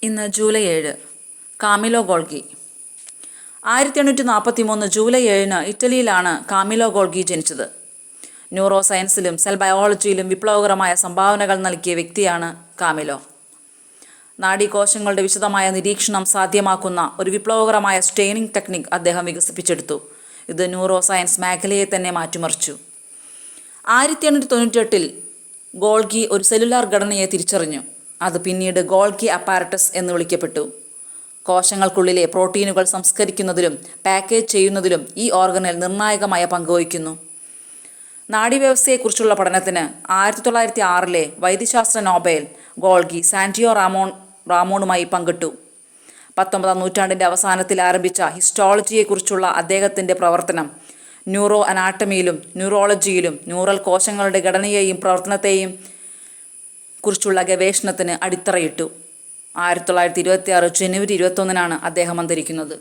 ഇന്ന് July 7. Camillo Golgi. 1843 July 7 ഇറ്റലിയിലാണ് കാമിലോ ഗോൾഗി ജനിച്ചത്. ന്യൂറോ സയൻസിലും സെൽ ബയോളജിയിലും വിപ്ലവകരമായ സംഭാവനകൾ നൽകിയ വ്യക്തിയാണ് കാമിലോ. നാഡീകോശങ്ങളുടെ വിശദമായ നിരീക്ഷണം സാധ്യമാക്കുന്ന ഒരു വിപ്ലവകരമായ സ്റ്റെയിനിങ് ടെക്നിക് അദ്ദേഹം വികസിപ്പിച്ചെടുത്തു. ഇത് ന്യൂറോ സയൻസ് മേഖലയെ തന്നെ മാറ്റിമറിച്ചു. 1898 ഗോൾഗി ഒരു സെല്ലുലാർ ഘടനയെ തിരിച്ചറിഞ്ഞു. അത് പിന്നീട് ഗോൾഗി അപ്പാരറ്റസ് എന്ന് വിളിക്കപ്പെട്ടു. കോശങ്ങൾക്കുള്ളിലെ പ്രോട്ടീനുകൾ സംസ്കരിക്കുന്നതിലും പാക്കേജ് ചെയ്യുന്നതിലും ഈ ഓർഗനൽ നിർണായകമായ പങ്കുവഹിക്കുന്നു. നാഡീവ്യവസ്ഥയെക്കുറിച്ചുള്ള പഠനത്തിന് 1906 വൈദ്യശാസ്ത്ര നോബൽ ഗോൾഗി സാന്റിയോ റാമോണുമായി പങ്കിട്ടു. 19ാം നൂറ്റാണ്ടിൻ്റെ അവസാനത്തിൽ ആരംഭിച്ച ഹിസ്റ്റോളജിയെക്കുറിച്ചുള്ള അദ്ദേഹത്തിൻ്റെ പ്രവർത്തനം ന്യൂറോ അനാട്ടമിയിലും ന്യൂറോളജിയിലും ന്യൂറൽ കോശങ്ങളുടെ ഘടനയെയും പ്രവർത്തനത്തെയും കുറിച്ചുള്ള ഗവേഷണത്തിന് അടിത്തറയിട്ടു. 1926 ജനുവരി 21 അദ്ദേഹം അന്തരിക്കുന്നത്.